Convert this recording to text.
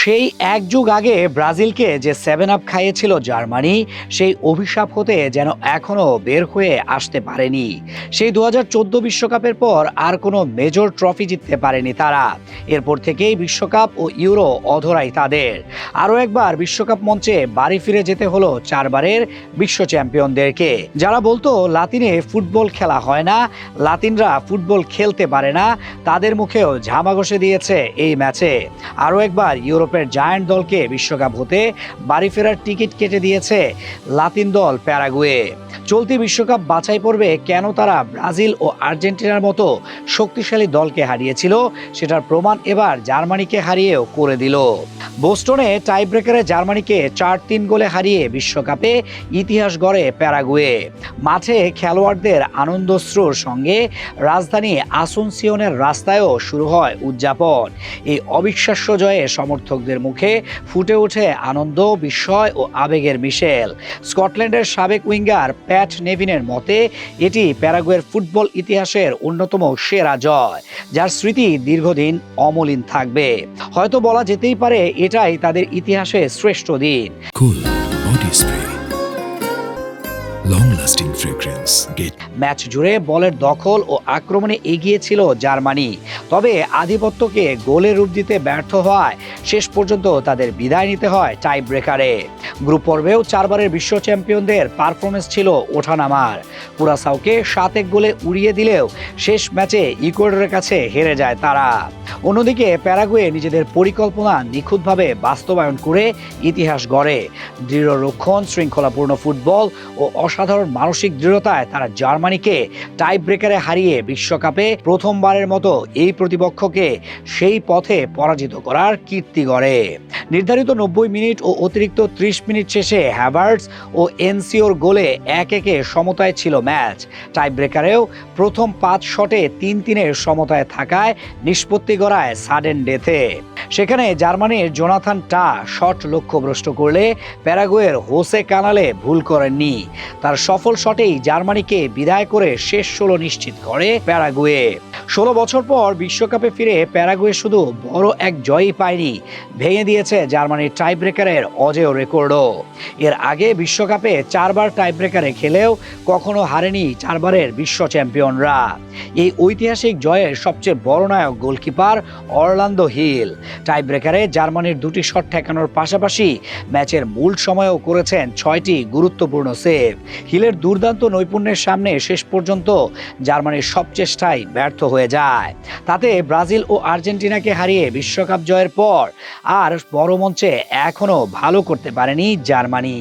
সেই এক যুগ আগে ব্রাজিলকে যে 7 আপ খাইয়েছিল জার্মানি, সেই অভিশাপ হতে যেন এখনো বের হয়ে আসতে পারেনি। সেই 2014 বিশ্বকাপের পর আর কোনো মেজর ট্রফি জিততে পারেনি তারা। এরপর থেকেই বিশ্বকাপ ও ইউরো অধরাই তাদের। আরও একবার বিশ্বকাপ মঞ্চে বাড়ি ফিরে যেতে হলো 4বারের বিশ্ব চ্যাম্পিয়নদেরকে। যারা বলতো লাতিনে ফুটবল খেলা হয় না, লাতিনরা ফুটবল খেলতে পারে না, তাদের মুখেও ঝামা ঘষে দিয়েছে এই ম্যাচে। আরও একবার ইউরোপের জায়ান্ট দলকে বিশ্বকাপ হতে বাড়ি ফেরার টিকিট কেটে দিয়েছে লাতিন দল প্যারাগুয়ে। চলতি বিশ্বকাপ বাছাই পর্বে কেন তারা ব্রাজিল ও আর্জেন্টিনার মতো শক্তিশালী দলকে হারিয়েছিল, সেটার প্রমাণ এবার জার্মানিকে হারিয়েও করে দিল। বোস্টনে টাই ব্রেকারে জার্মানিকে 4-3 গোলে হারিয়ে বিশ্বকাপে ইতিহাস গড়ে প্যারাগুয়ে। মাঠে খেলোয়াড়দের আনন্দশ্রুর সঙ্গে রাজধানী আসুনসিওনের রাস্তায়ও শুরু হয় উদযাপন। এই অবিশ্বাস্য জয়ে সমর্থকদের মুখে ফুটে ওঠে আনন্দ, বিস্ময় ও আবেগের মিশেল। স্কটল্যান্ডের সাবেক উইঙ্গার প্যাট নেভিনের মতে এটি প্যারাগুয়ের ফুটবল ইতিহাসের অন্যতম সেরা জয়, যার স্মৃতি দীর্ঘদিন অমলিন থাকবে। হয়তো বলা যেতেই পারে এটাই তাদের ইতিহাসে শ্রেষ্ঠ দিন। ম্যাচ জুড়ে বলের দখল ও আক্রমণে এগিয়ে ছিল জার্মানি, তবে আধিপত্যকে গোলে রূপ দিতে ব্যর্থ হওয়ায় শেষ পর্যন্ত তাদের বিদায় নিতে হয় টাই ব্রেকারে। গ্রুপ পর্বেও 4বারের বিশ্ব চ্যাম্পিয়নদের পারফরমেন্স ছিল ওঠানামার। কুরাসাওকে 7-1 গোলে উড়িয়ে দিলেও শেষ ম্যাচে ইকুয়েডরের কাছে হেরে যায় তারা। অন্যদিকে প্যারাগুয়ে নিজেদের পরিকল্পনা নিখুঁতভাবে বাস্তবায়ন করে ইতিহাস গড়ে। দৃঢ় রক্ষণ, শৃঙ্খলাপূর্ণ ফুটবল ও অসাধারণ মানসিক দৃঢ়তায় তারা জার্মানিকে টাই ব্রেকারে হারিয়ে বিশ্বকাপে প্রথমবারের মতো এই প্রতিপক্ষকে সেই পথে পরাজিত করার কীর্তি গড়ে। নির্ধারিত 90 মিনিট ও অতিরিক্ত 30 মিনিট শেষে হ্যাভার্টস ও এনসিওর গোলে 1-1 সমতায় ছিল ম্যাচ। টাই ব্রেকারেও প্রথম 5 শটে 3-3 সমতায় থাকায় নিষ্পত্তি গড়ায় সাডেন ডেথে। সেখানে জার্মানির জোনাথান টা শট লক্ষ্যভ্রষ্ট করলে প্যারাগুয়ের হোসে কানালে ভুল করেননি। তার সফল শটেই জার্মানিকে বিদায় করে শেষ 16 নিশ্চিত করে প্যারাগুয়ে। 16 বছর পর বিশ্বকাপে ফিরে প্যারাগুয়ে শুধু বড় এক জয়ই পায়নি, ভেঙে দিয়েছে জার্মানির টাই ব্রেকারের অজেয় রেকর্ডও। এর আগে বিশ্বকাপে 4বার টাই ব্রেকারে খেলেও কখনো হারেনি 4বারের বিশ্ব চ্যাম্পিয়নরা। এই ঐতিহাসিক জয়ের সবচেয়ে বড় নায়ক গোলকিপার অরলান্দো হিল। টাই ব্রেকারে জার্মানির 2টি শট ঠেকানোর পাশাপাশি ম্যাচের মূল সময়েও করেছেন 6টি গুরুত্বপূর্ণ সেভ। হিলের দুর্দান্ত নৈপুণ্যের সামনে শেষ পর্যন্ত জার্মানির সব চেষ্টাই ব্যর্থ হয়ে যায়। তাতে ব্রাজিল ও আর্জেন্টিনাকে হারিয়ে বিশ্বকাপ জয়ের পর আর বড় মঞ্চে এখনো ভালো করতে পারেনি জার্মানি।